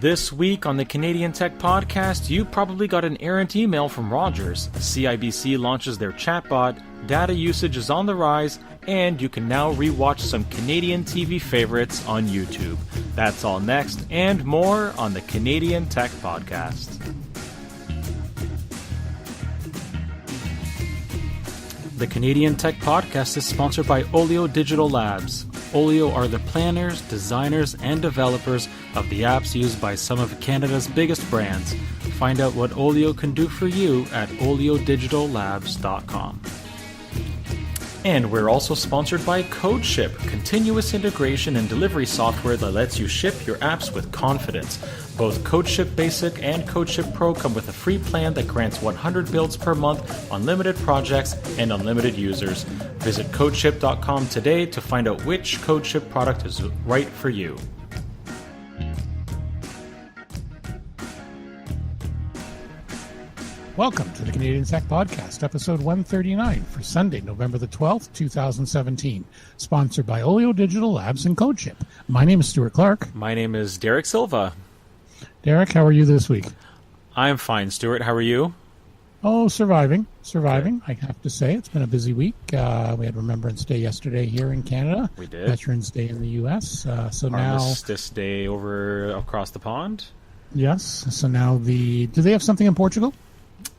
This week on the Canadian Tech Podcast, you probably got an errant email from Rogers. CIBC launches their chatbot, data usage is on the rise, and you can now rewatch some Canadian TV favorites on YouTube. That's all next and more on the Canadian Tech Podcast. The Canadian Tech Podcast is sponsored by Olio Digital Labs. Olio are the planners, designers, and developers of the apps used by some of Canada's biggest brands. Find out what Olio can do for you at oliodigitallabs.com. And we're also sponsored by CodeShip, continuous integration and delivery software that lets you ship your apps with confidence. Both CodeShip Basic and CodeShip Pro come with a free plan that grants 100 builds per month, unlimited projects, and unlimited users. Visit codeship.com today to find out which CodeShip product is right for you. Welcome to the Canadian Tech Podcast, episode 139 for Sunday, November the 12th, 2017. Sponsored by Olio Digital Labs and CodeShip. My name is Stuart Clark. My name is Derek Silva. Derek, how are you this week? I'm fine, Stuart. How are you? Oh, surviving. Okay. I have to say. It's been a busy week. We had Remembrance Day yesterday here in Canada. We did. Veterans Day in the U.S. Armistice Day over across the pond. Yes. So now do they have something in Portugal?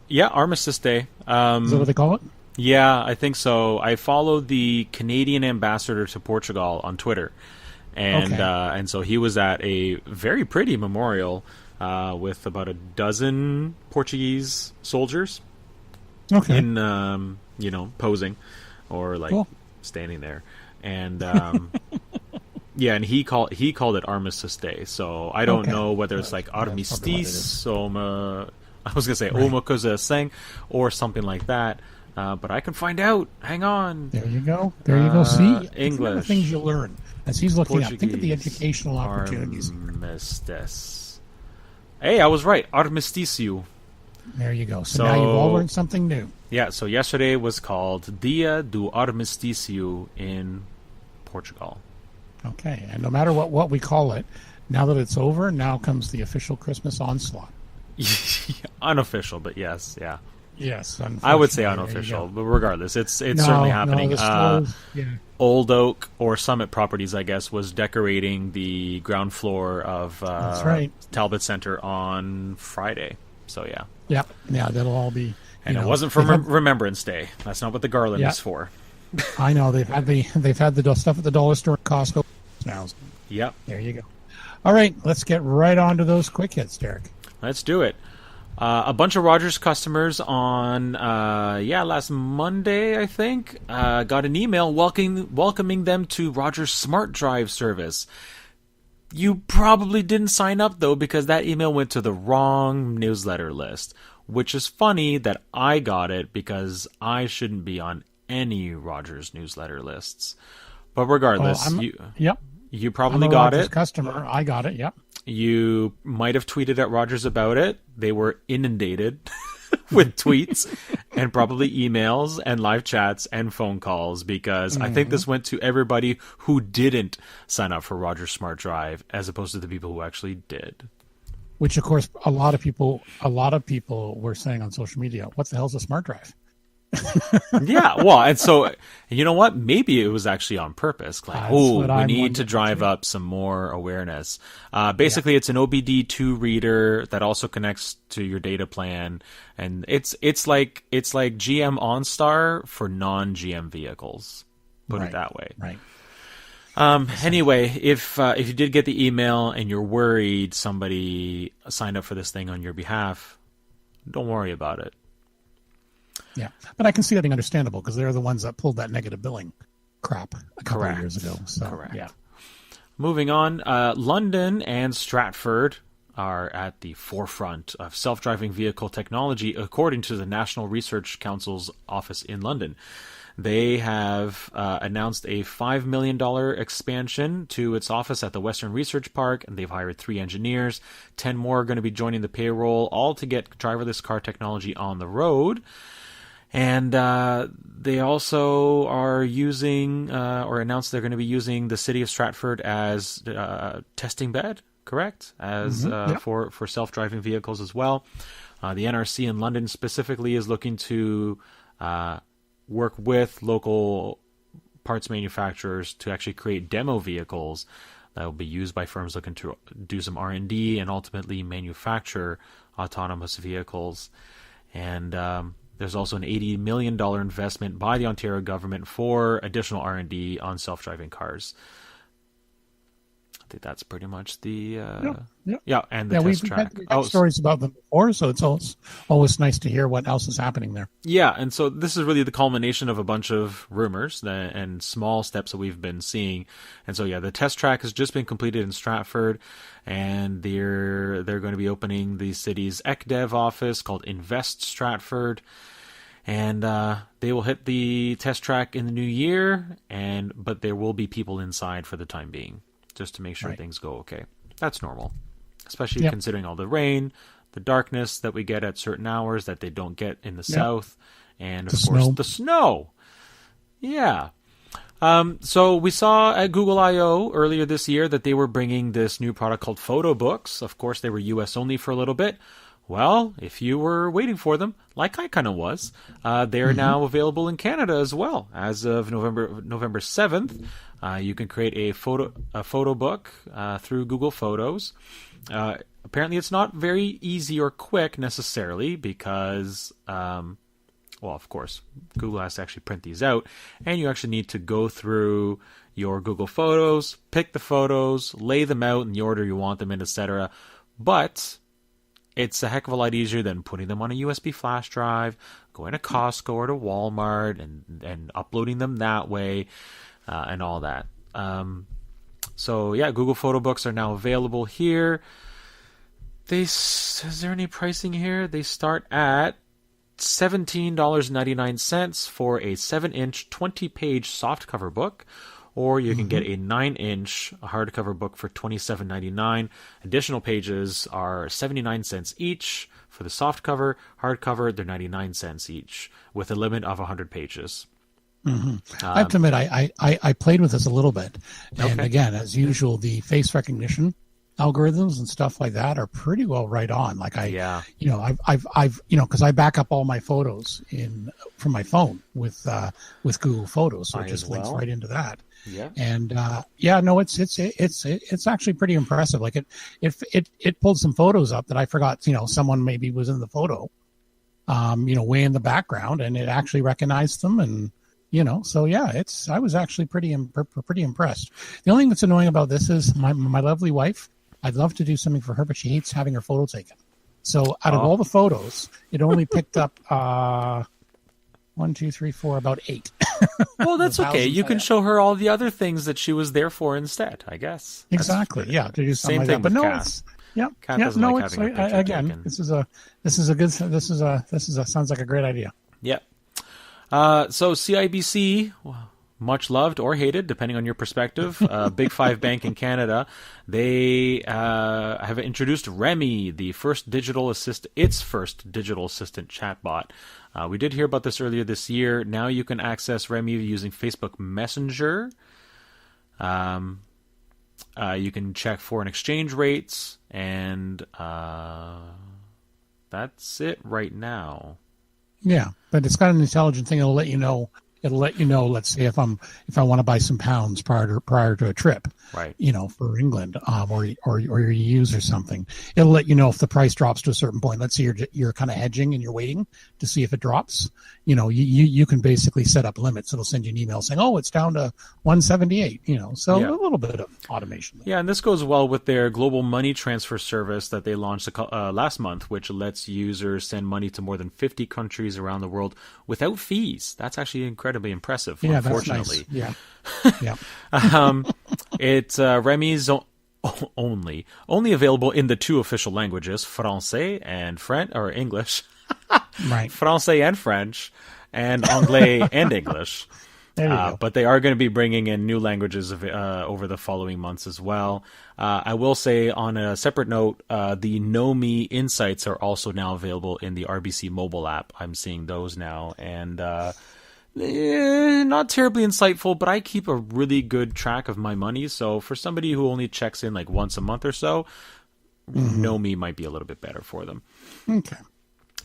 Yeah, Armistice Day. Is that what they call it? Yeah, I think so. I followed the Canadian ambassador to Portugal on Twitter, and so he was at a very pretty memorial with about a dozen Portuguese soldiers. Okay. In posing or like Cool. standing there, and yeah, and he called it Armistice Day. So I don't know whether it's like Armistice, I was going to say Oma Koza Seng or something like that, but I can find out. Hang on. There you go. See? English. The things you learn as he's looking Portuguese, up. Think of the educational opportunities. Armistice. Hey, I was right. Armisticio. There you go. So now you've all learned something new. Yeah, so yesterday was called Dia do Armisticio in Portugal. Okay, and no matter what we call it, now that it's over, now comes the official Christmas onslaught. Unofficial, but yes, yeah. Yes, I would say unofficial, but regardless, it's certainly happening. Old Oak or Summit Properties, I guess, was decorating the ground floor of That's right. Talbot Center on Friday. So yeah. Yeah, that'll all be. And it wasn't for Remembrance Day. That's not what the garland is for. I know they've had the stuff at the dollar store, Costco now. Yep. There you go. All right, let's get right on to those quick hits, Derek. Let's do it. A bunch of Rogers customers on, last Monday, I think, got an email welcoming them to Rogers Smart Drive service. You probably didn't sign up, though, because that email went to the wrong newsletter list, which is funny that I got it because I shouldn't be on any Rogers newsletter lists. But regardless, you probably got it. Customer, I got it, yep. You might have tweeted at Rogers about it. They were inundated with tweets and probably emails and live chats and phone calls because I think this went to everybody who didn't sign up for Rogers Smart Drive as opposed to the people who actually did. Which, of course, a lot of people were saying on social media, what the hell's a smart drive? Yeah, well, and so, you know what? Maybe it was actually on purpose. Like, we need to drive up some more awareness. Basically, it's an OBD2 reader that also connects to your data plan, and it's like GM OnStar for non-GM vehicles. Put it that way. Right. Anyway, if you did get the email and you're worried somebody signed up for this thing on your behalf, don't worry about it. Yeah, but I can see that being understandable because they're the ones that pulled that negative billing crap a couple of years ago. So, Correct. Yeah. Moving on, London and Stratford are at the forefront of self-driving vehicle technology, according to the National Research Council's office in London. They have announced a $5 million expansion to its office at the Western Research Park, and they've hired 3 engineers. 10 more are going to be joining the payroll, all to get driverless car technology on the road. And they also are using, or announced they're going to be using the city of Stratford as testing bed correct? As for self-driving vehicles as well. The NRC in London specifically is looking to work with local parts manufacturers to actually create demo vehicles that will be used by firms looking to do some R&D and ultimately manufacture autonomous vehicles. And there's also an $80 million investment by the Ontario government for additional R&D on self-driving cars. I think that's pretty much the and the test track. We've had stories about them before, so it's always nice to hear what else is happening there. Yeah, and so this is really the culmination of a bunch of rumors and small steps that we've been seeing. And so the test track has just been completed in Stratford, and they're going to be opening the city's ECDev office called Invest Stratford. And they will hit the test track in the new year, but there will be people inside for the time being, just to make sure things go okay. That's normal, especially considering all the rain, the darkness that we get at certain hours that they don't get in the south, and of course the snow. Yeah. So we saw at Google I/O earlier this year that they were bringing this new product called Photo Books. Of course, they were US only for a little bit. Well, if you were waiting for them, like I kind of was, they're now available in Canada as well. As of November 7th, you can create a photo book through Google Photos. Apparently, it's not very easy or quick necessarily because, of course, Google has to actually print these out, and you actually need to go through your Google Photos, pick the photos, lay them out in the order you want them in, etc. But it's a heck of a lot easier than putting them on a USB flash drive, going to Costco or to Walmart and uploading them that way, and all that. Google Photo Books are now available here. Is there any pricing here? They start at $17.99 for a 7-inch, 20-page softcover book, or you can get a 9-inch hardcover book for $27.99. Additional pages are 79 cents each for the softcover. Hardcover, they're 99 cents each, with a limit of 100 pages. I have to admit, I played with this a little bit, and again, as usual, the face recognition algorithms and stuff like that are pretty well right on. Like I've because I back up all my photos from my phone with Google Photos, so it just links right into that. Yeah. And it's actually pretty impressive. Like it pulled some photos up that I forgot, someone maybe was in the photo, way in the background, and it actually recognized them. And, I was actually pretty impressed. The only thing that's annoying about this is my lovely wife, I'd love to do something for her, but she hates having her photo taken. So out of all the photos, it only picked up, 1, 2, 3, 4, about 8. Well, that's okay. You can show her all the other things that she was there for instead, I guess. Exactly. To do something like that. But no, Kat. Kat doesn't like having a picture taken. This sounds like a great idea. Yeah. So CIBC, much loved or hated, depending on your perspective, Big Five bank in Canada, they have introduced Remi, its first digital assistant chatbot. We did hear about this earlier this year. Now you can access Remi using Facebook Messenger. You can check foreign exchange rates, and that's it right now. Yeah, but it's got an intelligent thing. It'll let you know. Let's say if I want to buy some pounds prior to a trip, right? For England, or your use or something. It'll let you know if the price drops to a certain point. Let's say you're kind of hedging and you're waiting to see if it drops. You can basically set up limits. It'll send you an email saying, "Oh, it's down to 178." So a little bit of automation. Yeah, and this goes well with their global money transfer service that they launched last month, which lets users send money to more than 50 countries around the world without fees. That's actually incredibly impressive. Yeah, unfortunately, that's nice. Yeah. It's Remi's only available in the 2 official languages, Francais and French, or English. Right. Francais and French, and Anglais and English. There you go. But they are going to be bringing in new languages over the following months as well. I will say, on a separate note, the NOMI insights are also now available in the RBC mobile app. I'm seeing those now, and Not terribly insightful, but I keep a really good track of my money. So for somebody who only checks in like once a month or so, NOMI might be a little bit better for them. Okay.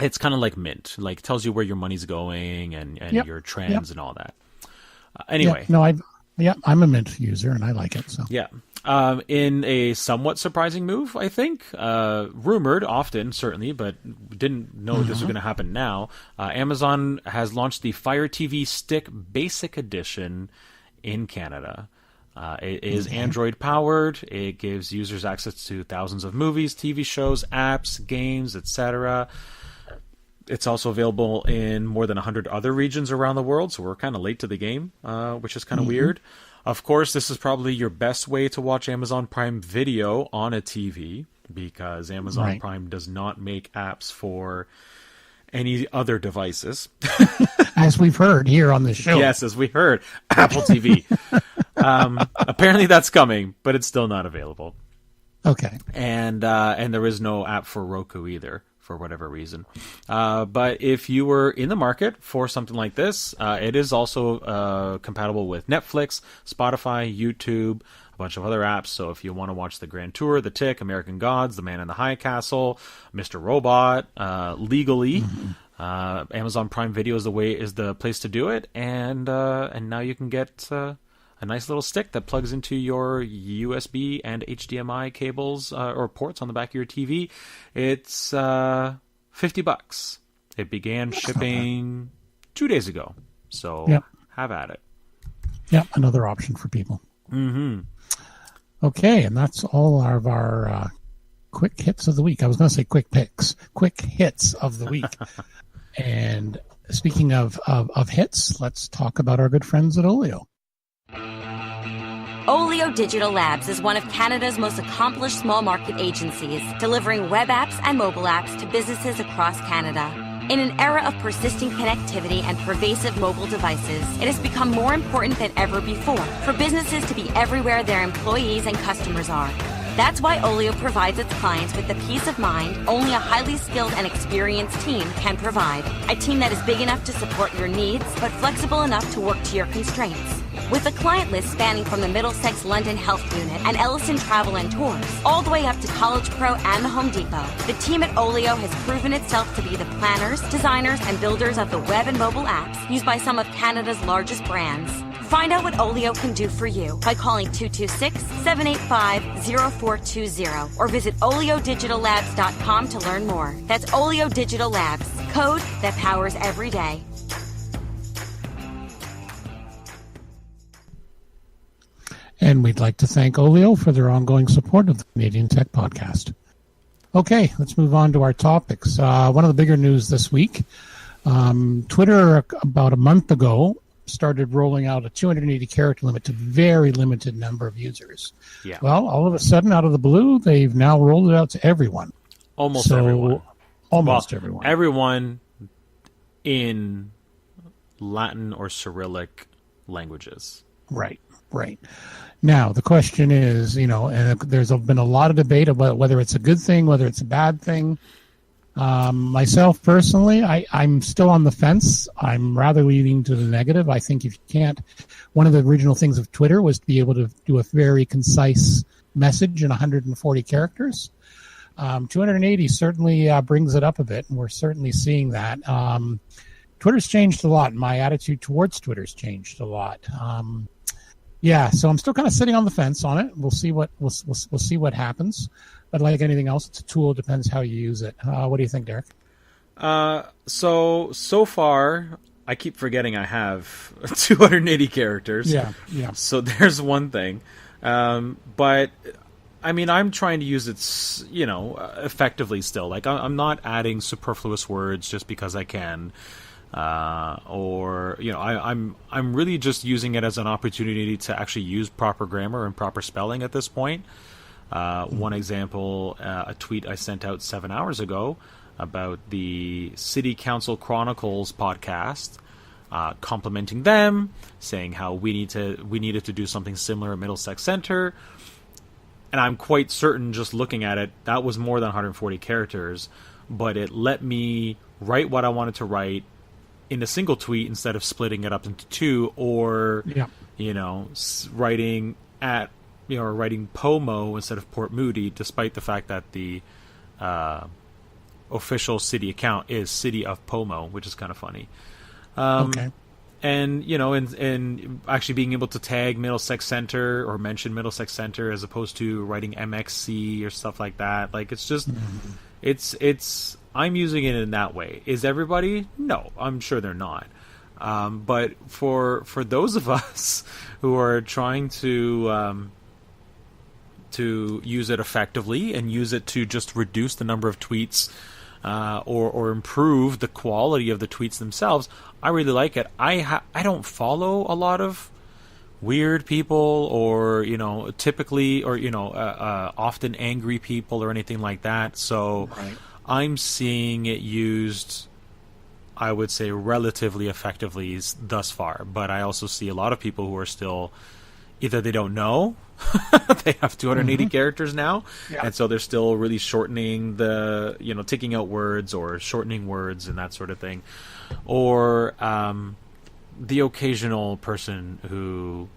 It's kind of like Mint, like tells you where your money's going and your trends and all that. Anyway. I'm a Mint user and I like it. So yeah. In a somewhat surprising move, I think, rumored often, certainly, but didn't know this was going to happen now. Amazon has launched the Fire TV Stick Basic Edition in Canada. It is Android powered. It gives users access to thousands of movies, TV shows, apps, games, etc. It's also available in more than 100 other regions around the world, so we're kind of late to the game, which is kind of weird. Of course, this is probably your best way to watch Amazon Prime Video on a TV, because Amazon Prime does not make apps for any other devices. As we've heard here on the show. Yes, as we heard. Apple TV. Apparently that's coming, but it's still not available. Okay. And there is no app for Roku either, for whatever reason. But if you were in the market for something like this, it is also compatible with Netflix, Spotify, YouTube, a bunch of other apps. So if you want to watch The Grand Tour, The Tick, American Gods, The Man in the High Castle, Mr. Robot, legally, Amazon Prime Video is the place to do it. And now you can get a nice little stick that plugs into your USB and HDMI cables or ports on the back of your TV. It's $50. It began shipping 2 days ago, so have at it. Yep, another option for people. Okay, and that's all of our quick hits of the week. I was going to say quick picks, quick hits of the week. And speaking of hits, let's talk about our good friends at Olio. Olio Digital Labs is one of Canada's most accomplished small market agencies, delivering web apps and mobile apps to businesses across Canada. In an era of persisting connectivity and pervasive mobile devices, it has become more important than ever before for businesses to be everywhere their employees and customers are. That's why Olio provides its clients with the peace of mind only a highly skilled and experienced team can provide. A team that is big enough to support your needs, but flexible enough to work to your constraints. With a client list spanning from the Middlesex London Health Unit and Ellison Travel and Tours, all the way up to College Pro and the Home Depot, the team at Olio has proven itself to be the planners, designers, and builders of the web and mobile apps used by some of Canada's largest brands. Find out what Olio can do for you by calling 226-785-0420 or visit OlioDigitalLabs.com to learn more. That's Olio Digital Labs, code that powers every day. And we'd like to thank Olio for their ongoing support of the Canadian Tech Podcast. Okay, let's move on to our topics. One of the bigger news this week, Twitter about a month ago started rolling out a 280 character limit to very limited number of users. Yeah. Well, all of a sudden, out of the blue, they've now rolled it out to everyone. Almost everyone. Everyone. Everyone in Latin or Cyrillic languages. Right. Now, the question is, and there's been a lot of debate about whether it's a good thing, whether it's a bad thing. Myself, personally, I'm still on the fence. I'm rather leaning to the negative. I think if you can't, one of the original things of Twitter was to be able to do a very concise message in 140 characters. 280 certainly brings it up a bit, and we're certainly seeing that. Twitter's changed a lot. My attitude towards Twitter's changed a lot. So I'm still kind of sitting on the fence on it. We'll see what happens. But like anything else, it's a tool. It depends how you use it. What do you think, Derek? So far, I keep forgetting I have 280 characters. Yeah. So there's one thing. But I mean, I'm trying to use it, effectively still. Like I'm not adding superfluous words just because I can. I'm really just using it as an opportunity to actually use proper grammar and proper spelling at this point. One example, a tweet I sent out 7 hours ago about the City Council Chronicles podcast, complimenting them, saying how we needed to do something similar at Middlesex Center. And I'm quite certain, just looking at it, that was more than 140 characters, but it let me write what I wanted to write in a single tweet instead of splitting it up into two, or writing at or writing Pomo instead of Port Moody, despite the fact that the official city account is City of Pomo, which is kind of funny. Okay. And and actually being able to tag Middlesex Center or mention Middlesex Center as opposed to writing MXC or stuff like that. Like, it's just it's I'm using it in that way. Is everybody? No, I'm sure they're not. But for those of us who are trying to use it effectively and use it to just reduce the number of tweets or improve the quality of the tweets themselves, I really like it. I don't follow a lot of weird people or typically or often angry people or anything like that. So I'm seeing it used, I would say, relatively effectively thus far. But I also see a lot of people who are still either they don't know. They have 280 characters now, and so they're still really shortening the, taking out words or shortening words and that sort of thing. Or the occasional person who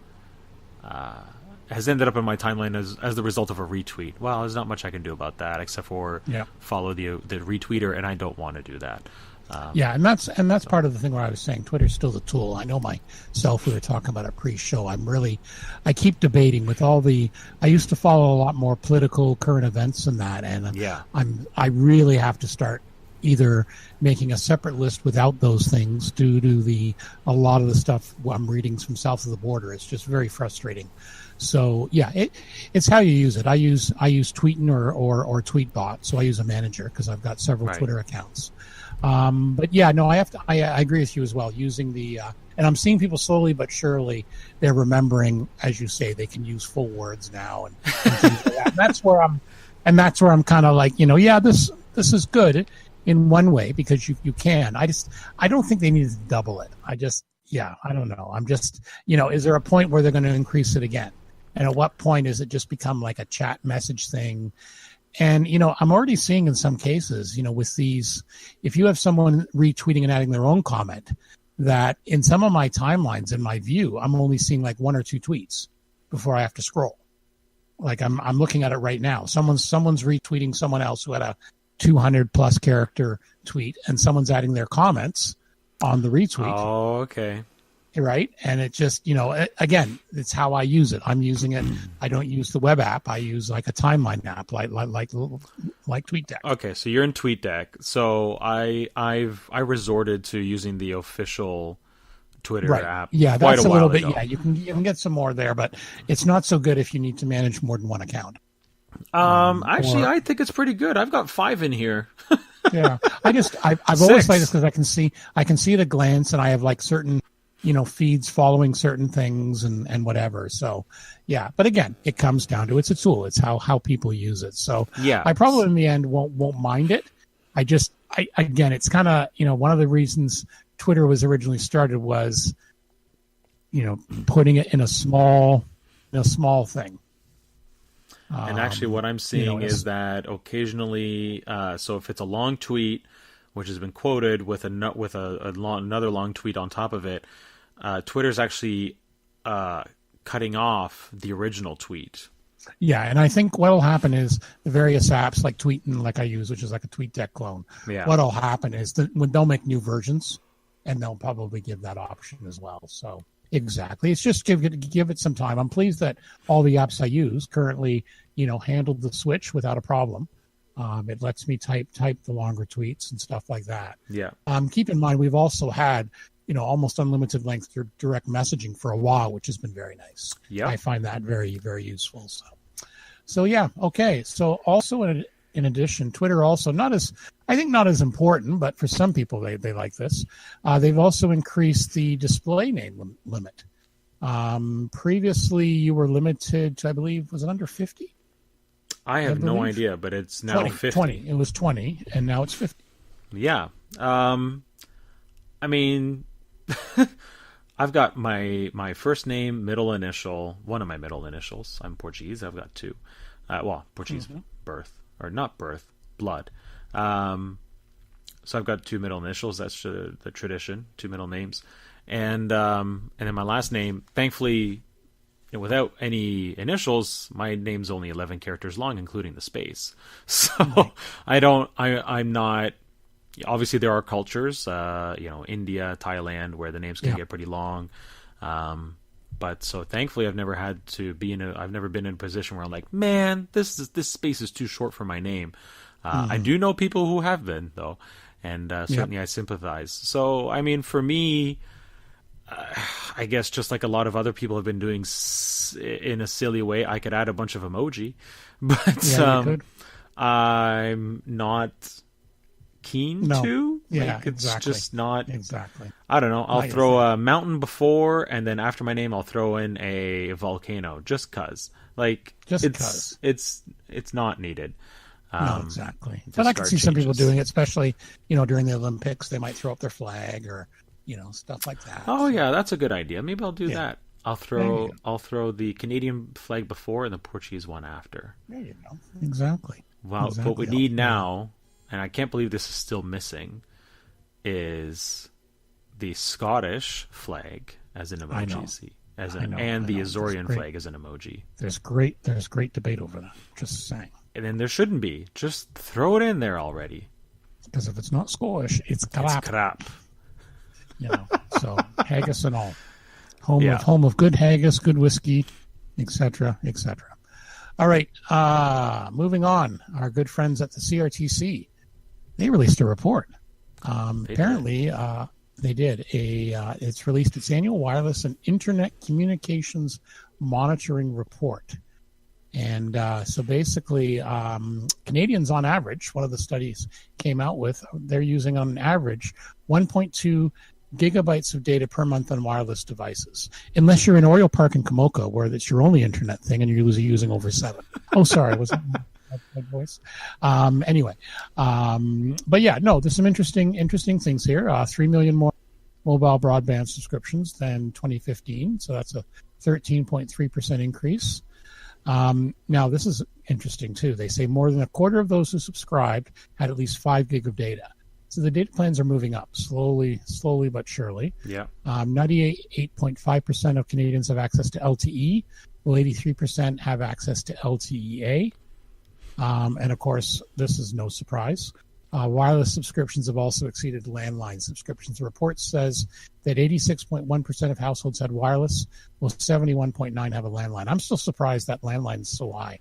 has ended up in my timeline as the result of a retweet. Well, there's not much I can do about that except for follow the retweeter, and I don't want to do that. And that's part of the thing where I was saying Twitter's still the tool. I know myself, we were talking about it pre-show. I keep debating with all I used to follow a lot more political current events and that, and I really have to start either making a separate list without those things due to a lot of the stuff I'm reading from south of the border. It's just very frustrating. So it's how you use it. I use Tweetin or Tweetbot, so I use a manager because I've got several Twitter accounts. But I agree with you as well. Using and I'm seeing people slowly but surely, they're remembering, as you say, they can use full words now and things like that. And that's where I'm kind of like, this is good in one way because you can. I don't think they need to double it. I don't know. I'm just, is there a point where they're going to increase it again? And at what point is it just become like a chat message thing? And, I'm already seeing in some cases, with these, if you have someone retweeting and adding their own comment, that in some of my timelines, in my view, I'm only seeing like one or two tweets before I have to scroll. Like I'm looking at it right now. Someone's retweeting someone else who had a 200 plus character tweet, and someone's adding their comments on the retweet. Oh, okay. Right. And it just, again, it's how I use it. I'm using it. I don't use the web app. I use like a timeline app, like TweetDeck. Okay. So you're in TweetDeck. So I resorted to using the official Twitter app. Yeah. That's a little bit. Ago. Yeah. You can get some more there, but it's not so good if you need to manage more than one account. Actually, I think it's pretty good. I've got 5 in here. Yeah. I've always liked this because I can see at a glance, and I have like certain, feeds following certain things and whatever. So, but again, it comes down to it's a tool. It's how people use it. So, I probably in the end won't mind it. Again, it's kind of one of the reasons Twitter was originally started was, putting it in a small thing. And actually, what I'm seeing is that occasionally, so if it's a long tweet, which has been quoted with another long tweet on top of it, Twitter's actually cutting off the original tweet. Yeah, and I think what'll happen is the various apps like Tweetin, like I use, which is like a TweetDeck clone. Yeah. What'll happen is when they'll make new versions, and they'll probably give that option as well. So exactly, it's just give it some time. I'm pleased that all the apps I use currently, handled the switch without a problem. It lets me type the longer tweets and stuff like that. Yeah. Keep in mind, we've also had, almost unlimited length direct messaging for a while, which has been very nice. Yeah. I find that very, very useful. So yeah. Okay. So also in addition, Twitter also not as important, but for some people, they like this. They've also increased the display name limit. Previously you were limited to, I believe, was it under 50? I have no idea, but it's now 50. 20. It was 20, and now it's 50. Yeah. I mean, I've got my first name, middle initial, one of my middle initials. I'm Portuguese. I've got 2. Portuguese birth, or not birth, blood. So I've got two middle initials. That's the tradition, two middle names. And then my last name, thankfully, without any initials, my name's only 11 characters long, including the space. So I'm not, obviously there are cultures, India, Thailand, where the names can get pretty long. But so thankfully I've never had to I've never been in a position where I'm like, man, this space is too short for my name. I do know people who have been, though. And certainly I sympathize. So, I mean, for me, I guess just like a lot of other people have been doing in a silly way, I could add a bunch of emoji. But I'm not keen to. Yeah, it's exactly. just not. Exactly. I don't know. I'll throw a mountain before, and then after my name, I'll throw in a volcano, just cause. It's not needed. No, exactly. But I can see some people doing it, especially, during the Olympics. They might throw up their flag or, stuff like that. Oh, yeah, that's a good idea. Maybe I'll do that. I'll throw the Canadian flag before and the Portuguese one after. There you go. Exactly. Well, what we need now, and I can't believe this is still missing, is the Scottish flag as an emoji. And the Azorian flag as an emoji. There's great debate over that. Just saying. And then there shouldn't be. Just throw it in there already. Because if it's not Scottish, it's crap. It's crap. So haggis and all. Home of good haggis, good whiskey, etc., etc. All right, moving on. Our good friends at the CRTC, they released a report. Apparently, they did. It's released its annual wireless and internet communications monitoring report. And so basically, Canadians on average, one of the studies came out with, they're using on average 1.2 gigabytes of data per month on wireless devices. Unless you're in Oriole Park in Komoka, where it's your only internet thing and you're using over 7. Oh, sorry, was that my voice? Anyway, but yeah, no, there's some interesting things here. 3 million more mobile broadband subscriptions than 2015, so that's a 13.3% increase. Now, this is interesting, too. They say more than a quarter of those who subscribed had at least 5 gig of data. So the data plans are moving up slowly but surely. Yeah. 98.5% of Canadians have access to LTE, while 83% have access to LTEA. And, of course, this is no surprise. Wireless subscriptions have also exceeded landline subscriptions. The report says that 86.1% of households had wireless, while 71.9% have a landline. I'm still surprised that landline is so high.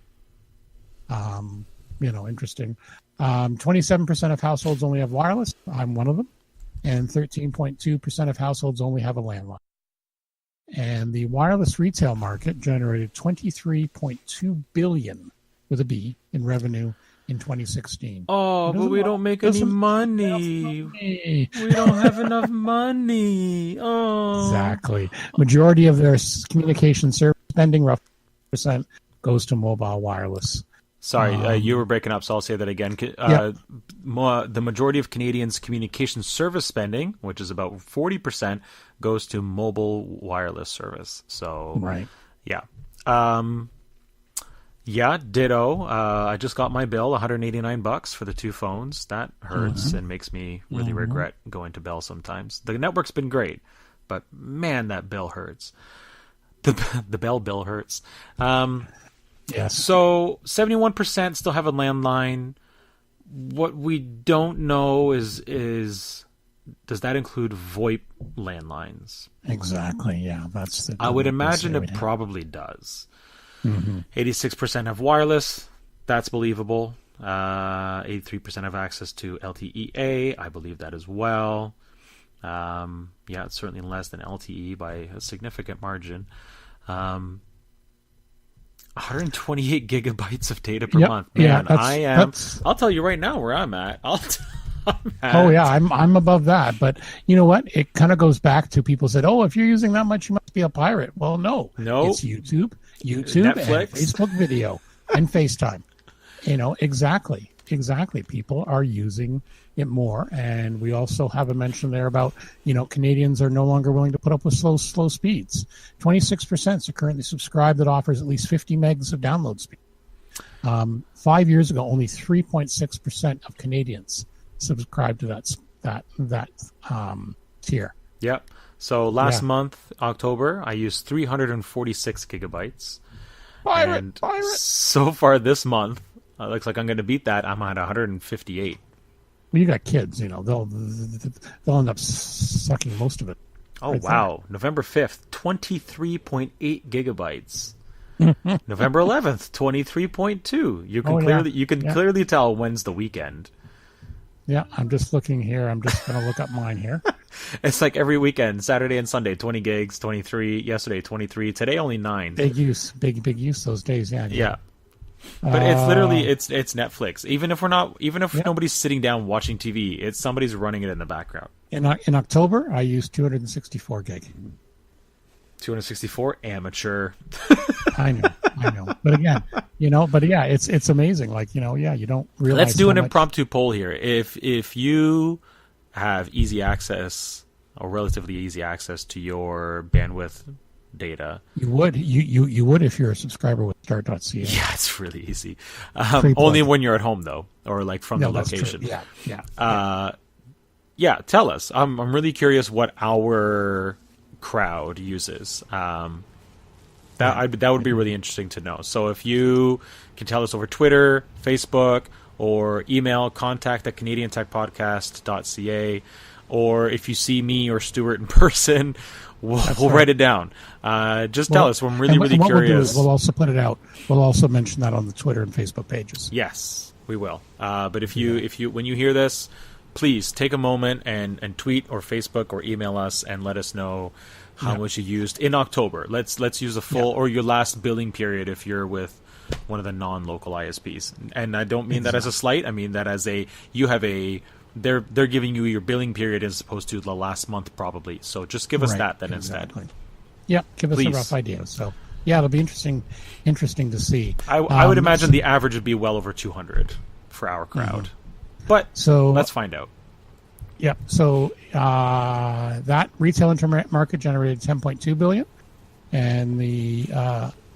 Interesting. 27% of households only have wireless. I'm one of them. And 13.2% of households only have a landline. And the wireless retail market generated $23.2 billion with a B in revenue in 2016. Oh, but we don't make any money. We don't have enough money. Oh, exactly. Majority of their communication service spending, roughly percent, goes to mobile wireless. Sorry, you were breaking up, so I'll say that again. The majority of Canadians' communication service spending, which is about 40%, goes to mobile wireless service. So, right. Yeah. Yeah, ditto. I just got my bill, $189 for the two phones. That hurts and makes me really regret going to Bell sometimes. The network's been great, but man, that bill hurts. The Bell bill hurts. Yes. So 71% still have a landline. What we don't know is does that include VoIP landlines? Exactly. Yeah, that's the. I would imagine it probably does. 86% have wireless. That's believable. 83% have access to LTEA. I believe that as well. It's certainly less than LTE by a significant margin. 128 gigabytes of data per month. Man, I'll tell you right now where I'm at. Oh yeah, I'm above that. But you know what? It kind of goes back to people said, "Oh, if you're using that much, you must be a pirate." Well, no, it's YouTube, Netflix, and Facebook video, and FaceTime. Exactly. People are using it more, and we also have a mention there about Canadians are no longer willing to put up with slow speeds. 26% are currently subscribed that offers at least 50 megs of download speed. 5 years ago, only 3.6% of Canadians subscribe to that tier. Yep. So last month, October, I used 346 gigabytes. Pirate. So far this month, looks like I'm going to beat that. I'm at 158. Well, you got kids, they'll end up sucking most of it. Oh, right wow. There. November 5th, 23.8 gigabytes. November 11th, 23.2. You can clearly tell when's the weekend. Yeah, I'm just looking here. I'm just going to look up mine here. It's like every weekend, Saturday and Sunday, 20 gigs, 23. Yesterday, 23. Today, only 9. Big use those days. Yeah. But it's literally it's Netflix. Even if nobody's sitting down watching TV, it's somebody's running it in the background. In October, I used 264 gig. 264 amateur. I know. But again, it's amazing. Like, you don't realize. Let's do an impromptu poll here. If you have easy access or relatively easy access to your bandwidth data, you would if you're a subscriber with start.ca. Yeah, it's really easy. Only when you're at home though, or like from the location. True. Yeah. Tell us. I'm really curious what our crowd uses. That would be really interesting to know. So if you can tell us over Twitter, Facebook, or email contact@canadiantechpodcast.ca, or if you see me or Stuart in person, we'll write it down. Just tell us. I'm really curious. We'll do is we'll also put it out. We'll also mention that on the Twitter and Facebook pages. Yes, we will. But if you when you hear this, please take a moment and tweet or Facebook or email us and let us know how much you used in October. Let's use the full or your last billing period if you're with one of the non-local ISPs. And I don't mean that as a slight. I mean that as they're giving you your billing period as opposed to the last month probably. So just give us that instead. Yeah, give us a rough idea. So it'll be interesting to see. I would imagine the average would be well over 200 for our crowd. But let's find out. Yeah. So that retail internet market generated $10.2 billion, and the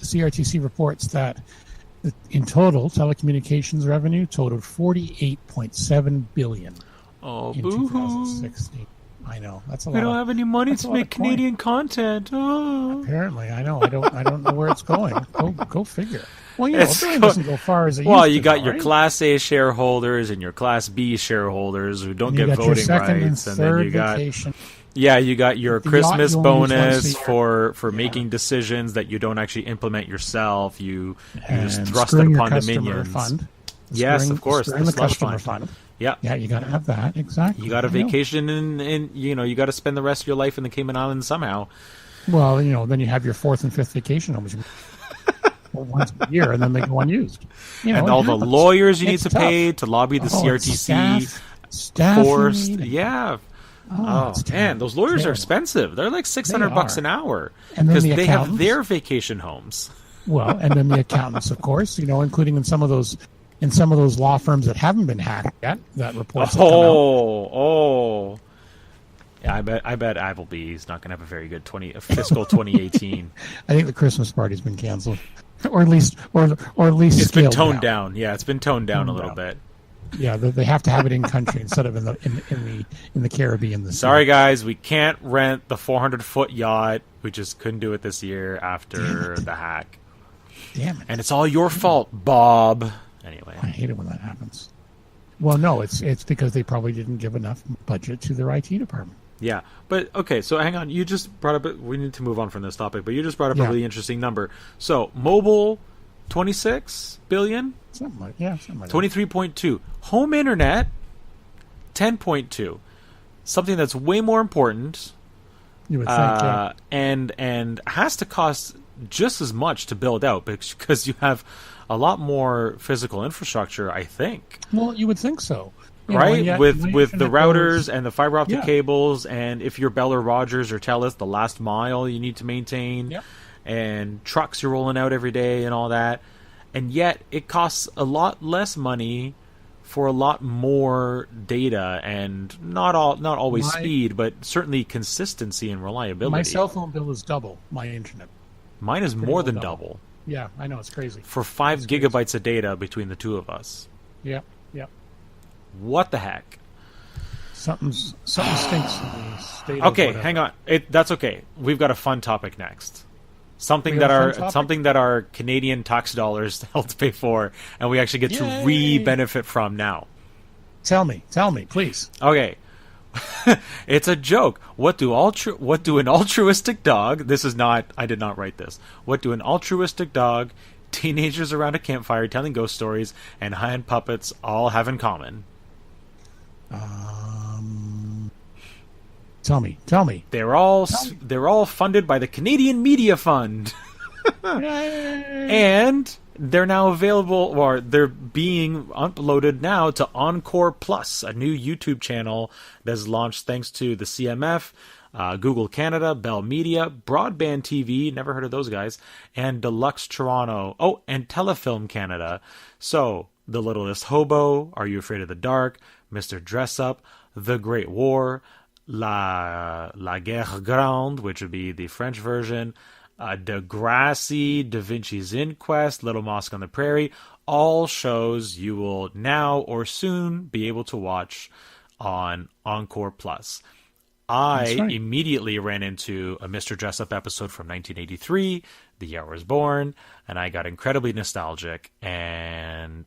CRTC reports that in total telecommunications revenue totaled $48.7 billion. Oh, in boo-hoo. 2016. I know that's a lot. We don't have any money to make Canadian content. Oh. Apparently, I know. I don't know where it's going. Go figure. Well, it doesn't go far as it used to. You got your right? Class A shareholders and your Class B shareholders who don't get voting rights, and then you got you got your Christmas bonus for making decisions that you don't actually implement yourself. You just thrust it upon Dominions. Yes, of course, the customer fund. Yeah, you got to have that exactly. You got a vacation, and you got to spend the rest of your life in the Cayman Islands somehow. Well, then you have your 4th and 5th vacation homes once a year, and then they go unused. And all the lawyers you need to pay to lobby the CRTC. Staff forced, yeah. Oh man, those lawyers are expensive. They're like $600 an hour because they have their vacation homes. Well, and then the accountants, of course, including in some of those law firms that haven't been hacked yet. That reports. Oh. Yeah, I bet Applebee's not going to have a very good fiscal 2018. I think the Christmas party's been canceled, or at least it's been toned down. Yeah, it's been toned down a little bit. Yeah, they have to have it in country instead of in the Caribbean. Sorry, guys, we can't rent the 400-foot yacht. We just couldn't do it this year after the hack. Damn it! And it's all your fault, Bob. Anyway, I hate it when that happens. Well, no, it's because they probably didn't give enough budget to their IT department. Yeah, but okay, so hang on. You just brought up. We need to move on from this topic, but you just brought up a really interesting number. So mobile, 26 billion. Something like that. 23.2. Home internet, 10.2. Something that's way more important. You would think, yeah. And has to cost just as much to build out because you have a lot more physical infrastructure, I think. Well, you would think so. Right? With the routers and the fiber optic cables, and if you're Bell or Rogers or TELUS, the last mile you need to maintain, and trucks you're rolling out every day and all that. And yet it costs a lot less money for a lot more data, and not always speed, but certainly consistency and reliability. My cell phone bill is double my internet. Mine is more than double. Yeah, I know, it's crazy. For 5 gigabytes of data between the two of us. Yep. What the heck? Something stinks in the state. Okay, hang on. That's okay. We've got a fun topic next. Something that our Canadian tax dollars helped pay for, and we actually get to re-benefit from now. Tell me, please. Okay. It's a joke. What do an altruistic dog? I did not write this. What do an altruistic dog, teenagers around a campfire telling ghost stories, and high-end puppets all have in common? Tell me. They're all funded by the Canadian Media Fund. And they're now available, or they're being uploaded now to Encore Plus, a new YouTube channel that's launched thanks to the CMF, Google Canada, Bell Media, Broadband TV, never heard of those guys, and Deluxe Toronto. Oh, and Telefilm Canada. So, The Littlest Hobo, Are You Afraid of the Dark, Mr. Dress Up, The Great War, La Guerre Grande, which would be the French version, Degrassi, Da Vinci's Inquest, Little Mosque on the Prairie, all shows you will now or soon be able to watch on Encore Plus. I immediately ran into a Mr. Dress-Up episode from 1983, the year I was born, and I got incredibly nostalgic, and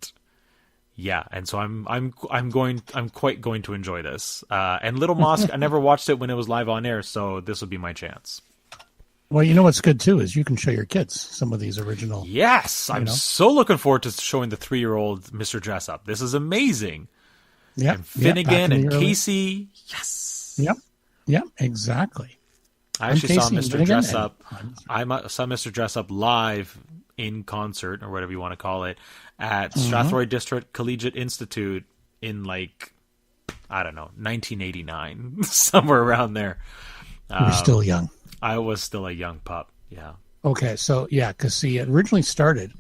yeah, and so I'm quite going to enjoy this. And Little Mosque, I never watched it when it was live on air, so this will be my chance. Well, you know what's good too is you can show your kids some of these original. Yes, I'm so looking forward to showing the 3-year-old Mr. Dress Up. This is amazing. Yeah, and Finnegan and Casey. Yes. Yep, exactly. I actually saw Mr. Dress Up. I saw Mr. Dress Up live in concert, or whatever you want to call it, at Strathroy District Collegiate Institute in 1989, somewhere around there. You're still young. I was still a young pup, yeah. Okay, so yeah, because see, it originally started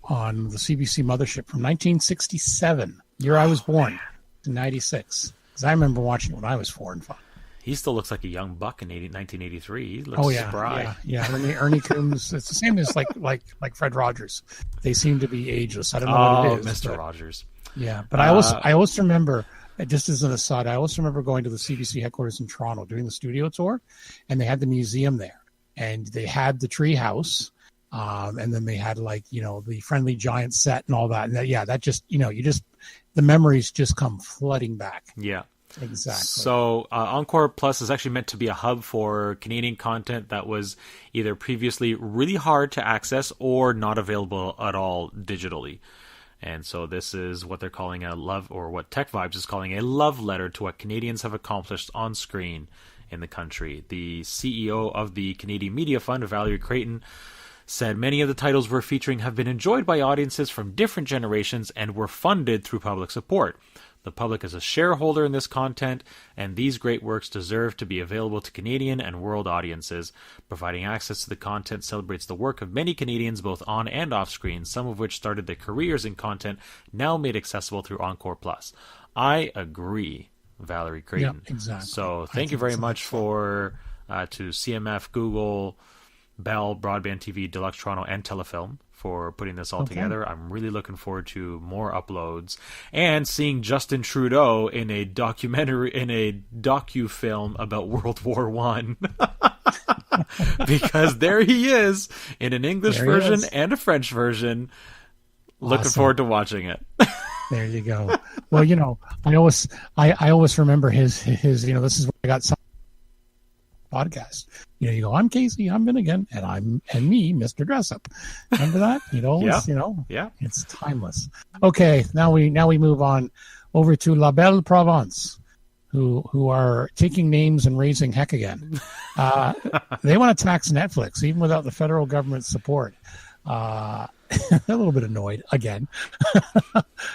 on the CBC mothership from 1967, year I was born, to 96. Because I remember watching it when I was 4 and 5. He still looks like a young buck in 1983. He looks spry. Yeah. Ernie Coombs. It's the same as like Fred Rogers. They seem to be ageless. I don't know what it is. Mr. Rogers. Yeah, but I always remember. Just as an aside, I also remember going to the CBC headquarters in Toronto doing the studio tour, and they had the museum there, and they had the tree house, and then they had the Friendly Giant set and all that. And that just the memories just come flooding back. Yeah. Exactly. So Encore Plus is actually meant to be a hub for Canadian content that was either previously really hard to access or not available at all digitally. And so this is what they're calling a love, or what Tech Vibes is calling a love letter to what Canadians have accomplished on screen in the country. The CEO of the Canadian Media Fund, Valerie Creighton, said many of the titles we're featuring have been enjoyed by audiences from different generations and were funded through public support. The public is a shareholder in this content, and these great works deserve to be available to Canadian and world audiences. Providing access to the content celebrates the work of many Canadians both on and off screen, some of which started their careers in content now made accessible through Encore Plus. I agree, Valerie Creighton. Yeah, exactly. So thank you very much to CMF, Google, Bell, Broadband TV, Deluxe Toronto, and Telefilm for putting this all together. I'm really looking forward to more uploads and seeing Justin Trudeau in a docu-film about World War One. Because there he is in an English version and a French version. Awesome. Looking forward to watching it. There you go. Well, I always remember his this is where I got some podcast. You go, I'm Casey, I'm Finnegan, and me, Mr. Dress Up. Remember that? Yeah. It's timeless. Okay, now we move on over to La Belle Provence, who are taking names and raising heck again. They want to tax Netflix even without the federal government's support. A little bit annoyed again.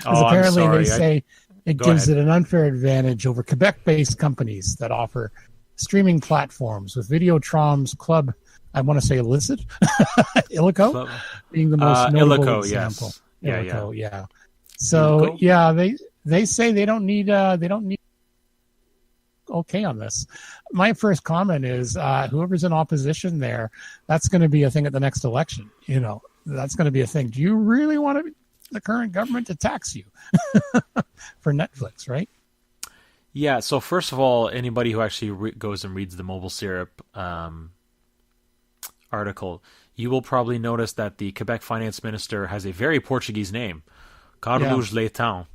Apparently they say it gives it an unfair advantage over Quebec-based companies that offer streaming platforms with Videotron's Club, I want to say illicit, Illico, being the most notable Illico, example. Yes. Illico, yeah. So Illico? They say they don't need okay on this. My first comment is whoever's in opposition there, that's going to be a thing at the next election. That's going to be a thing. Do you really want the current government to tax you for Netflix, right? Yeah, so first of all, anybody who actually goes and reads the Mobile Syrup article, you will probably notice that the Quebec finance minister has a very Portuguese name, Carlos Leitão.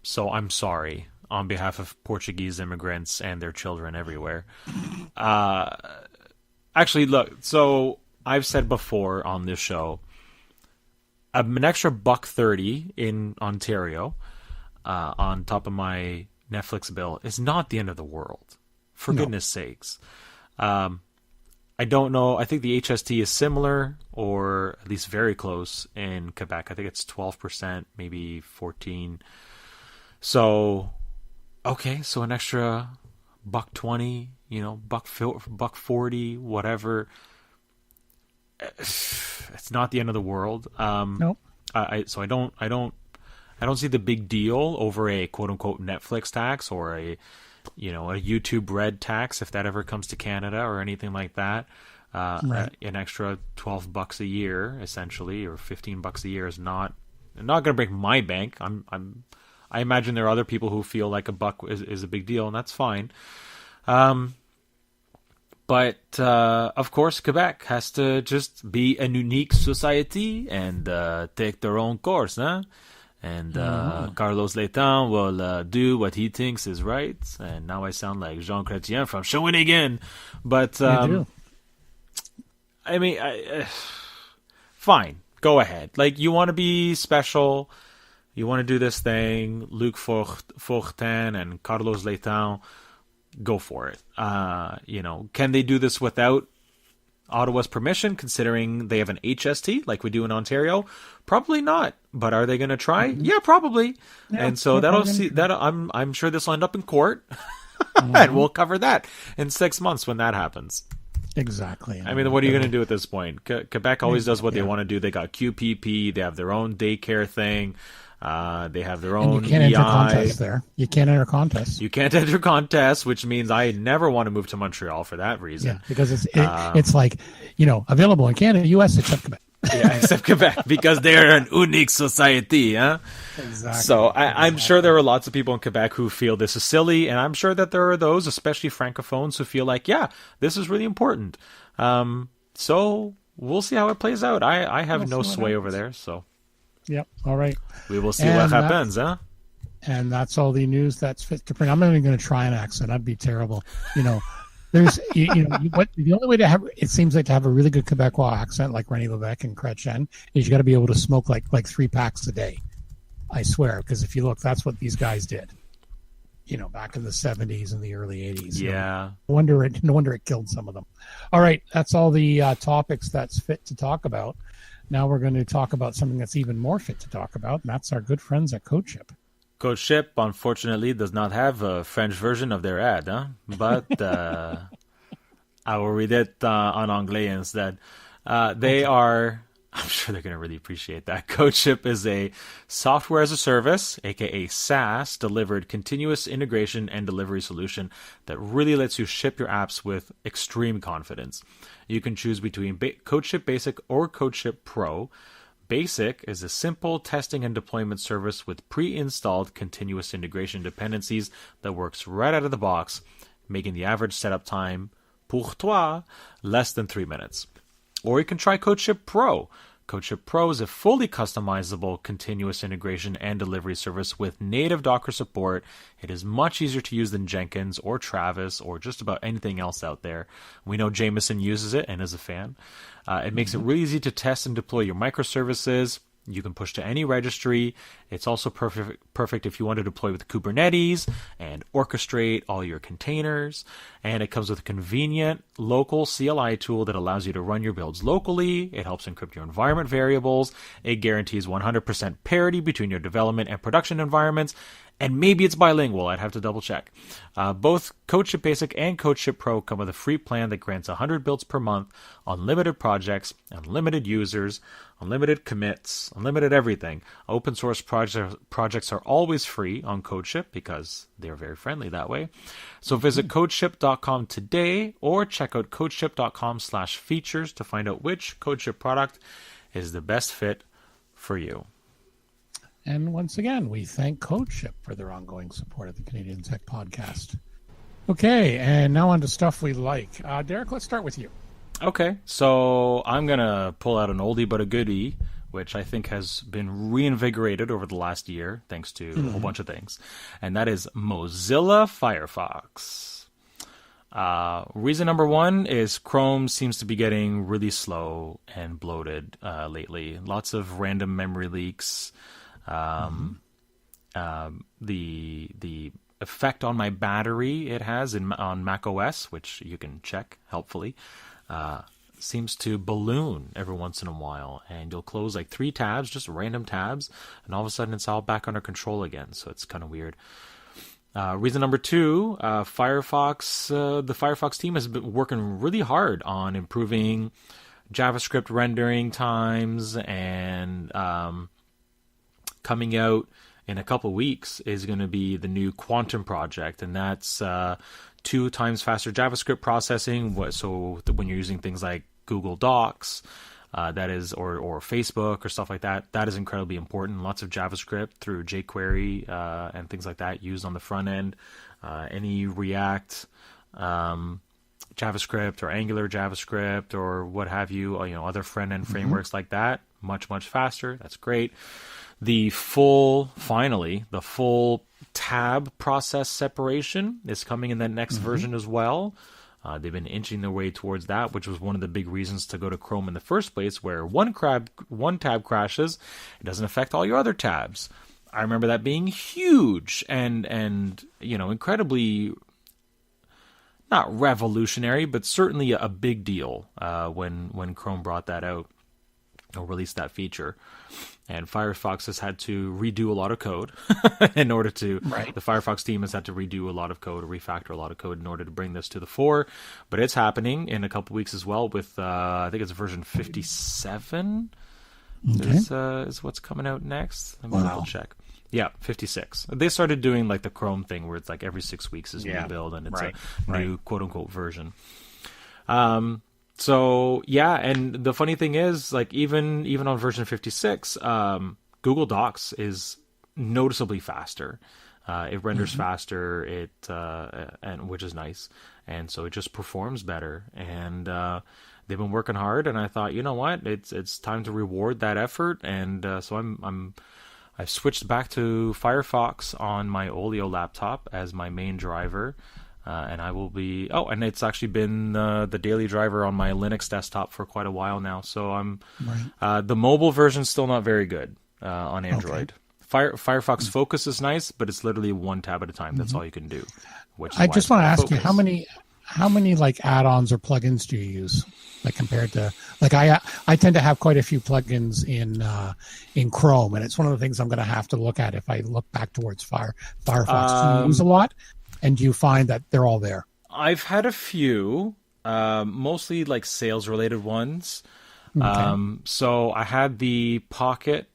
So I'm sorry on behalf of Portuguese immigrants and their children everywhere. Actually, look, so I've said before on this show, an extra $1.30 in Ontario on top of my Netflix bill is not the end of the world, for goodness sakes. I don't know. I think the HST is similar, or at least very close in Quebec. I think it's 12%, maybe 14%. So, okay, so an extra $1.20, $1.40, whatever. It's not the end of the world. Nope. So I don't see the big deal over a quote unquote Netflix tax or a YouTube Red tax if that ever comes to Canada or anything like that. Right. An extra $12 a year, essentially, or $15 a year is not going to break my bank. I imagine there are other people who feel like $1 is a big deal, and that's fine. But of course, Quebec has to just be a unique society and take their own course, huh? And Carlos Leitão will do what he thinks is right. And now I sound like Jean Chrétien from Shawinigan. But, I mean, fine. Go ahead. Like, you want to be special. You want to do this thing. Luc Fortin and Carlos Leitão, go for it. Can they do this without Ottawa's permission, considering they have an HST like we do in Ontario? Probably not. But are they going to try? Mm-hmm. Yeah, probably. Yeah, and so I'm sure this will end up in court, and we'll cover that in 6 months when that happens. Exactly. I mean, what are you going to do at this point? Quebec always does what they want to do. They got QPP. They have their own daycare thing. They have their own. And you can't enter contests there. You can't enter contests. You can't enter contests, which means I never want to move to Montreal for that reason. Yeah, because it's like, available in Canada, U.S., except Quebec. Yeah, except Quebec, because they're an unique society, huh? Exactly. So I'm sure there are lots of people in Quebec who feel this is silly, and I'm sure that there are those, especially francophones, who feel like, yeah, this is really important. So we'll see how it plays out. I have no sway over there, so. Yep. All right. We will see what happens, huh? And that's all the news that's fit to print. I'm not even going to try an accent. That'd be terrible. There's, the only way to have, it seems like, to have a really good Quebecois accent like René Lévesque and Chrétien is you got to be able to smoke like 3 packs a day. I swear, because if you look, that's what these guys did. Back in the 70s and the early 80s. Yeah. No wonder it killed some of them. All right, that's all the topics that's fit to talk about. Now we're going to talk about something that's even more fit to talk about, and that's our good friends at CodeShip. CodeShip, unfortunately, does not have a French version of their ad, huh? But I will read it en anglais instead. They are, I'm sure they're going to really appreciate that. CodeShip is a software as a service, aka SaaS, delivered continuous integration and delivery solution that really lets you ship your apps with extreme confidence. You can choose between CodeShip Basic or CodeShip Pro. Basic is a simple testing and deployment service with pre-installed continuous integration dependencies that works right out of the box, making the average setup time, pour toi, less than 3 minutes. Or you can try CodeShip Pro. CodeShip Pro is a fully customizable continuous integration and delivery service with native Docker support. It is much easier to use than Jenkins or Travis or just about anything else out there. We know Jameson uses it and is a fan. It makes it really easy to test and deploy your microservices. You can push to any registry. It's also perfect if you want to deploy with Kubernetes and orchestrate all your containers. And it comes with a convenient local CLI tool that allows you to run your builds locally. It helps encrypt your environment variables. It guarantees 100% parity between your development and production environments. And maybe it's bilingual. I'd have to double check. Both CodeShip Basic and CodeShip Pro come with a free plan that grants 100 builds per month, unlimited projects, unlimited users, unlimited commits, unlimited everything. Open source projects are always free on CodeShip because they're very friendly that way. So visit codeship.com today or check out codeship.com/features to find out which CodeShip product is the best fit for you. And once again, we thank CodeShip for their ongoing support of the Canadian Tech Podcast. Okay, and now on to stuff we like. Derek, let's start with you. Okay, so I'm going to pull out an oldie but a goodie, which I think has been reinvigorated over the last year, thanks to a whole bunch of things. And that is Mozilla Firefox. Reason number one is Chrome seems to be getting really slow and bloated lately. Lots of random memory leaks. The effect on my battery it has on Mac OS, which you can check helpfully, seems to balloon every once in a while, and you'll close like 3 tabs, just random tabs, and all of a sudden it's all back under control again. So it's kind of weird. Reason number 2, Firefox. The Firefox team has been working really hard on improving JavaScript rendering times, and coming out in a couple weeks is going to be the new Quantum project, and that's 2 times faster JavaScript processing. So when you're using things like Google Docs, that is, or Facebook or stuff like that, that is incredibly important. Lots of JavaScript through jQuery and things like that used on the front end. Any React JavaScript or Angular JavaScript or what have you, other front end frameworks like that, much faster. That's great. The full tab process separation is coming in that next version as well. They've been inching their way towards that, which was one of the big reasons to go to Chrome in the first place, where one tab crashes, it doesn't affect all your other tabs. I remember that being huge and incredibly, not revolutionary, but certainly a big deal when Chrome brought that out or released that feature. And Firefox has had to redo a lot of code in order to... Right. The Firefox team has had to redo a lot of code, or refactor a lot of code in order to bring this to the fore. But it's happening in a couple weeks as well with, I think it's version 57 is what's coming out next. Let me double check. Yeah, 56. They started doing like the Chrome thing where it's like every 6 weeks is a new build, and it's a new quote-unquote version. So yeah, and the funny thing is, like even on version 56, Google Docs is noticeably faster. It renders faster, and which is nice, and so it just performs better. And they've been working hard, and I thought, you know what, it's time to reward that effort. And so I've switched back to Firefox on my Olio laptop as my main driver. And I will be... Oh, and it's actually been the daily driver on my Linux desktop for quite a while now. So I'm... the mobile version's still not very good on Android. Okay. Firefox Focus is nice, but it's literally 1 tab at a time. That's all you can do. I just want to ask you, how many like add-ons or plugins do you use? Like compared to... Like I tend to have quite a few plugins in Chrome, and it's one of the things I'm going to have to look at if I look back towards Firefox. Do you use a lot? And do you find that they're all there? I've had a few, mostly like sales-related ones. Okay. So I had the Pocket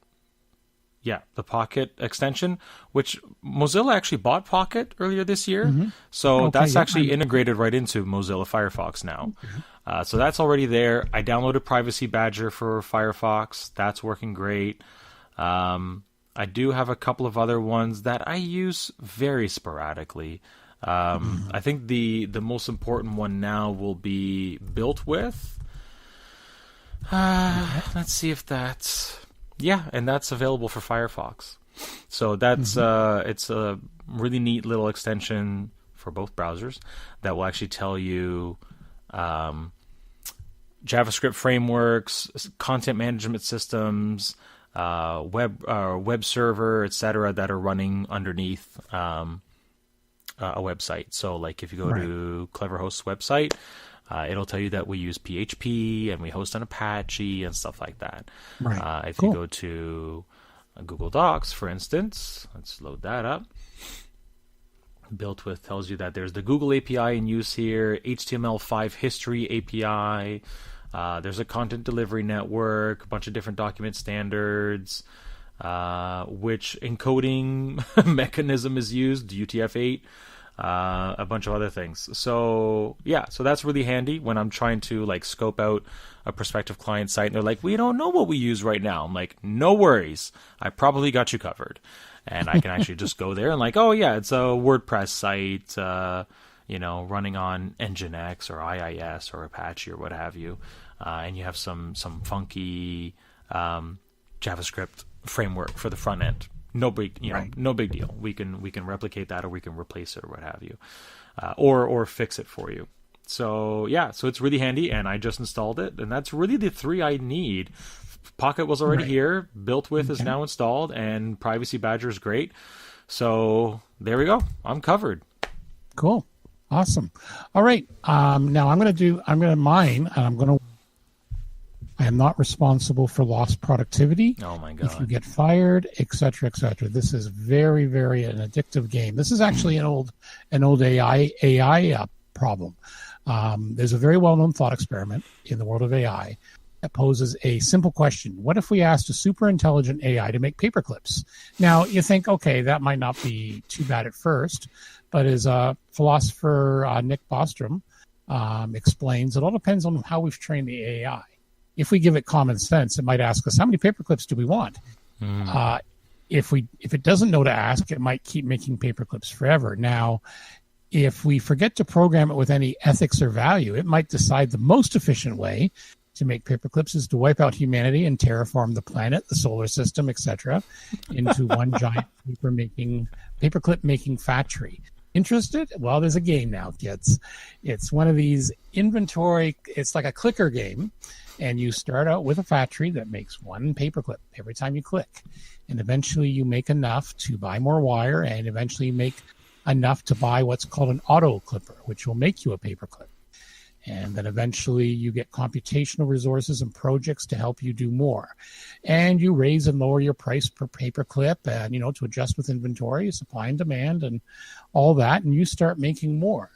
extension, which Mozilla actually bought Pocket earlier this year. So that's actually integrated right into Mozilla Firefox now. So that's already there. I downloaded Privacy Badger for Firefox. That's working great. I do have a couple of other ones that I use very sporadically. I think the most important one now will be Built With. Let's see if that's... Yeah, and that's available for Firefox. So that's it's a really neat little extension for both browsers that will actually tell you JavaScript frameworks, content management systems, web server, etc., that are running underneath a website. So like if you go to Cleverhost's website, it'll tell you that we use PHP and we host on Apache and stuff like that. If you go to Google Docs, for instance, let's load that up. Built With tells you that there's the Google API in use here, HTML5 history API, there's a content delivery network, a bunch of different document standards, which encoding mechanism is used, UTF-8. a bunch of other things. So yeah, so that's really handy when I'm trying to like scope out a prospective client site and they're like, we don't know what we use right now. I'm like, no worries, I probably got you covered. And I can actually just go there and like, oh yeah, it's a WordPress site, running on Nginx or IIS or Apache or what have you. And you have some funky JavaScript framework for the front end. No big, no big deal. We can replicate that, or we can replace it, or what have you, or fix it for you. So yeah, so it's really handy, and I just installed it, and that's really the three I need. Pocket was already here, built with is now installed, and Privacy Badger is great. So there we go. I'm covered. Cool, awesome. All right, now I am not responsible for lost productivity. Oh my God. If you get fired, et cetera, et cetera. This is very, very an addictive game. This is actually an old AI problem. There's a very well-known thought experiment in the world of AI that poses a simple question. What if we asked a super intelligent AI to make paper clips? Now, you think, okay, that might not be too bad at first, but as philosopher Nick Bostrom explains, it all depends on how we've trained the AI. If we give it common sense, it might ask us, how many paper clips do we want? If it doesn't know to ask, it might keep making paper clips forever. Now, if we forget to program it with any ethics or value, it might decide the most efficient way to make paper clips is to wipe out humanity and terraform the planet, the solar system, etc., into one giant paperclip making factory. Interested? Well, there's a game now, kids. It's one of these inventory. It's like a clicker game. And you start out with a factory that makes one paperclip every time you click. And eventually you make enough to buy more wire, and eventually you make enough to buy what's called an auto clipper, which will make you a paperclip. And then eventually you get computational resources and projects to help you do more. And you raise and lower your price per paperclip and, to adjust with inventory, supply and demand and all that. And you start making more.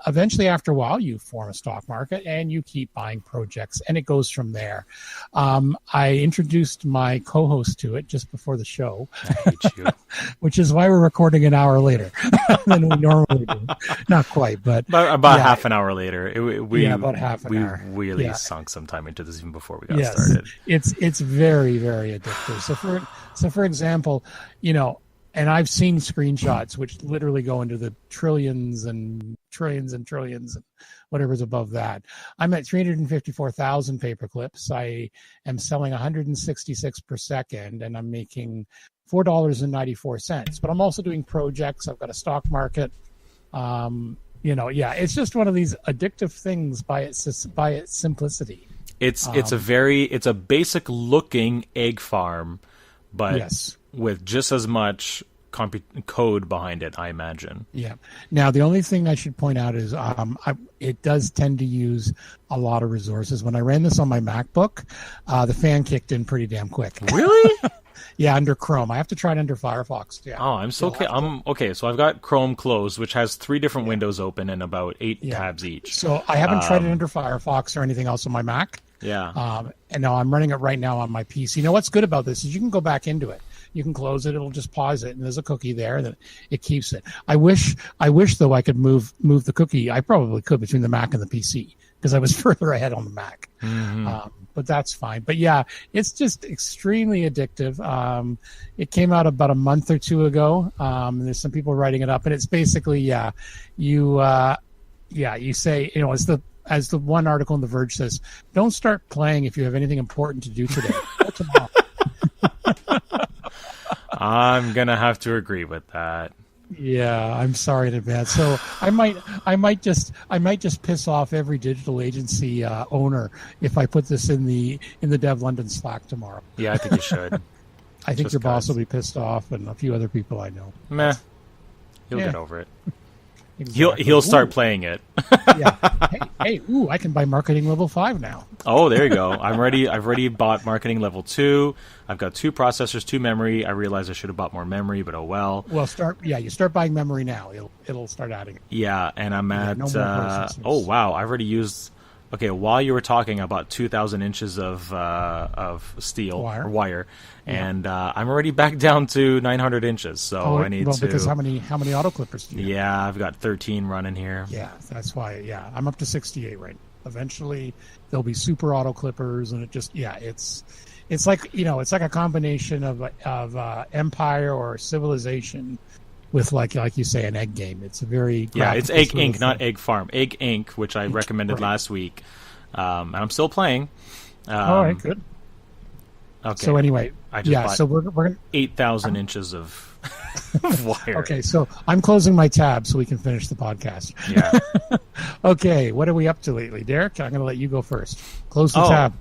Eventually, after a while, you form a stock market and you keep buying projects, and it goes from there. I introduced my co-host to it just before the show, I hate you. Which is why we're recording an hour later than we normally do. Not quite, but about half an hour later. About half an hour. We really sunk some time into this even before we got started. It's very, very addictive. So for example, and I've seen screenshots which literally go into the trillions and trillions and trillions and whatever's above that. I'm at 354,000 paper clips. I am selling 166 per second, and I'm making $4.94. But I'm also doing projects. I've got a stock market. It's just one of these addictive things by its simplicity. It's a basic looking egg farm, but with just as much code behind it, I imagine. Yeah. Now, the only thing I should point out is it does tend to use a lot of resources. When I ran this on my MacBook, the fan kicked in pretty damn quick. Really? Yeah, under Chrome. I have to try it under Firefox. Yeah. Oh, okay. So I've got Chrome closed, which has 3 different windows open and about 8 tabs each. So I haven't tried it under Firefox or anything else on my Mac. Yeah. And now I'm running it right now on my PC. What's good about this is you can go back into it. You can close it. It'll just pause it, and there's a cookie there that it keeps it. I wish though I could move the cookie. I probably could between the Mac and the PC because I was further ahead on the Mac. Mm-hmm. But that's fine. But yeah, it's just extremely addictive. It came out about a month or two ago. And there's some people writing it up, and it's basically you say as the one article in The Verge says, don't start playing if you have anything important to do today. Go tomorrow. I'm gonna have to agree with that. Yeah, I'm sorry in advance. So I might just piss off every digital agency owner if I put this in the Dev London Slack tomorrow. Yeah, I think you should. I think your boss will be pissed off, and a few other people I know. Meh, he'll get over it. Exactly. He'll start playing it. Yeah. Hey, I can buy marketing level 5 now. Oh, there you go. I've already bought marketing level 2. I've got 2 processors, 2 memory. I realize I should have bought more memory, but oh well. Well, you start buying memory now. It'll start adding it. Yeah, and I'm at no more processors. oh wow, I've already used okay, while you were talking about 2,000 inches of steel or wire, and I'm already back down to 900 inches. So I need to. Because how many auto clippers do you have? Yeah, I've got 13 running here. Yeah, that's why. Yeah, I'm up to 68 right now. Eventually, there'll be super auto clippers, and it's like it's like a combination of Empire or Civilization with like you say, an egg game. It's a very it's Egg Inc., not Egg Farm. Egg Inc., which I recommended last week, and I'm still playing. All right, good. Okay. So anyway, so we're gonna 8,000 inches of wire. Okay, so I'm closing my tab so we can finish the podcast. Yeah. Okay, what are we up to lately, Derek? I'm going to let you go first. Close the tab.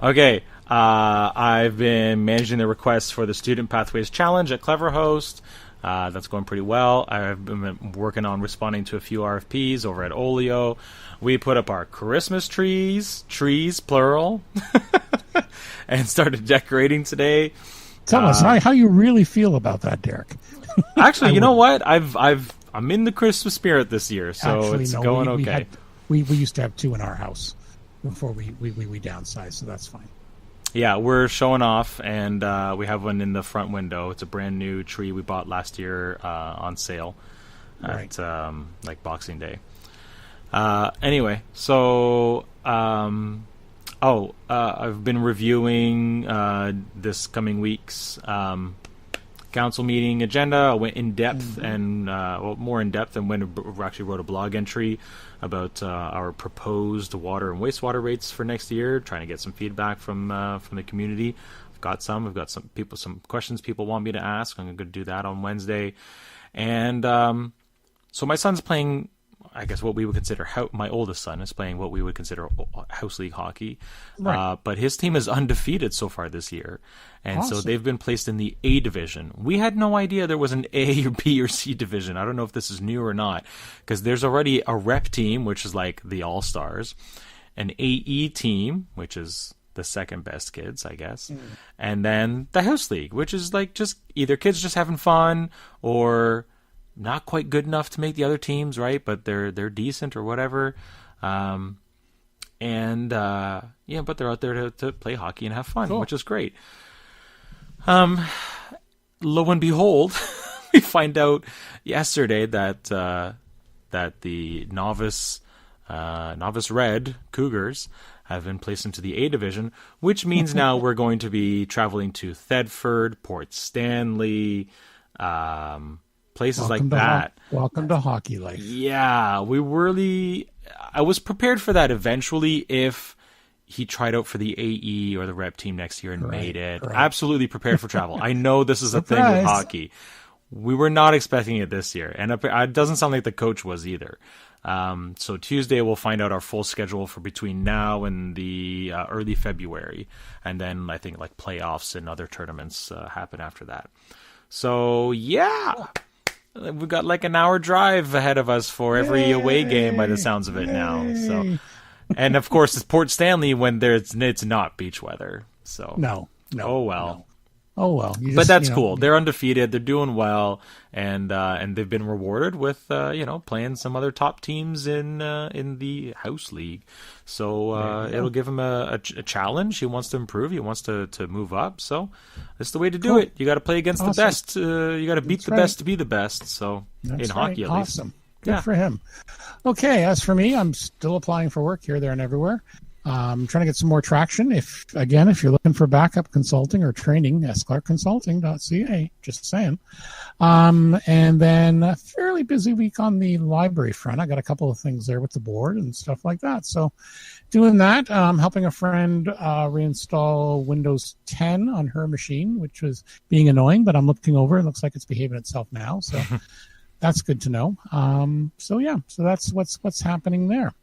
Okay. I've been managing the requests for the Student Pathways Challenge at Cleverhost. That's going pretty well. I've been working on responding to a few RFPs over at Olio. We put up our Christmas trees plural, and started decorating today. Tell us how you really feel about that, Derek. Actually, you know what? I'm in the Christmas spirit this year, so it's going okay. We used to have 2 in our house before we downsized, so that's fine. Yeah, we're showing off, and we have one in the front window. It's a brand new tree we bought last year on sale at like Boxing Day. Anyway, so I've been reviewing this coming week's council meeting agenda. I went in depth and more in depth, and actually wrote a blog entry about our proposed water and wastewater rates for next year, trying to get some feedback from the community. I've got some questions people want me to ask. I'm going to do that on Wednesday. And so my son's playing, I guess what we would consider, my oldest son is playing what we would consider house league hockey. Right. But his team is undefeated so far this year. And so they've been placed in the A division. We had no idea there was an A or B or C division. I don't know if this is new or not, because there's already a rep team, which is like the All-Stars, an AE team, which is the second best kids, I guess, and then the house league, which is like just either kids just having fun or not quite good enough to make the other teams, right? But they're decent or whatever. But they're out there to play hockey and have fun, which is great. Lo and behold, we find out yesterday that the novice Red Cougars have been placed into the A division, which means now we're going to be traveling to Thetford, Port Stanley, places like that. Welcome to hockey life. Yeah, I was prepared for that eventually if he tried out for the AE or the rep team next year and made it. Right. Absolutely prepared for travel. I know this is a thing with hockey. We were not expecting it this year, and it doesn't sound like the coach was either. So Tuesday we'll find out our full schedule for between now and the early February, and then I think like playoffs and other tournaments happen after that. So yeah, we've got like an hour drive ahead of us for every away game by the sounds of it now. So, and of course it's Port Stanley when it's not beach weather. So no. Oh well. Oh well, but that's cool. They're undefeated. They're doing well, and they've been rewarded with playing some other top teams in the house league. So it'll give him a challenge. He wants to improve. He wants to move up. So that's the way to do it. You got to play against the best. You got to beat the best to be the best. So in hockey, at least. Awesome. Good for him. Okay, as for me, I'm still applying for work here, there, and everywhere. I'm trying to get some more traction. If you're looking for backup consulting or training, sclarkconsulting.ca, just saying. And then a fairly busy week on the library front. I got a couple of things there with the board and stuff like that. So doing that, helping a friend reinstall Windows 10 on her machine, which was being annoying, but I'm looking over. It looks like it's behaving itself now. So that's good to know. So that's what's happening there.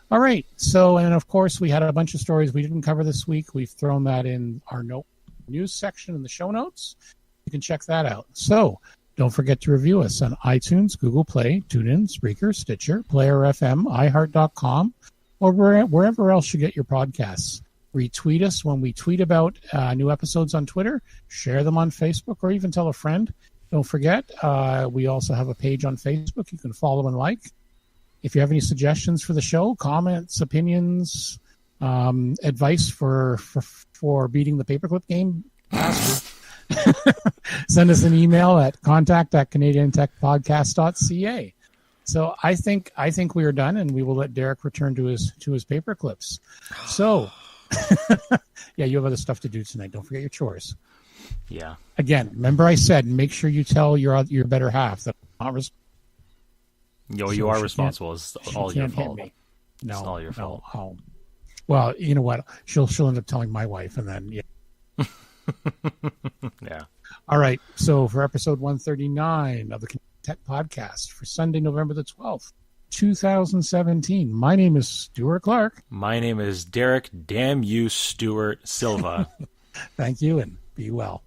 All right. So, and of course, we had a bunch of stories we didn't cover this week. We've thrown that in our news section in the show notes. You can check that out. So, don't forget to review us on iTunes, Google Play, TuneIn, Spreaker, Stitcher, Player FM, iHeart.com, or wherever else you get your podcasts. Retweet us when we tweet about new episodes on Twitter. Share them on Facebook, or even tell a friend. Don't forget, we also have a page on Facebook you can follow and like. if you have any suggestions for the show, comments, opinions, advice for beating the paperclip game faster, send us an email at contact@canadiantechpodcast.ca. So I think we are done, and we will let Derek return to his paper clips. So, yeah, you have other stuff to do tonight. Don't forget your chores. Yeah. Again, remember I said make sure you tell your better half that I'm not you are responsible. It's all your fault. No, it's all your fault. Oh. Well, you know what? She'll end up telling my wife, and then yeah. All right. So for episode 139 of the Tech Podcast for Sunday, November the 12th, 2017. My name is Stuart Clark. My name is Derek. Damn you, Stuart Silva. Thank you, and be well.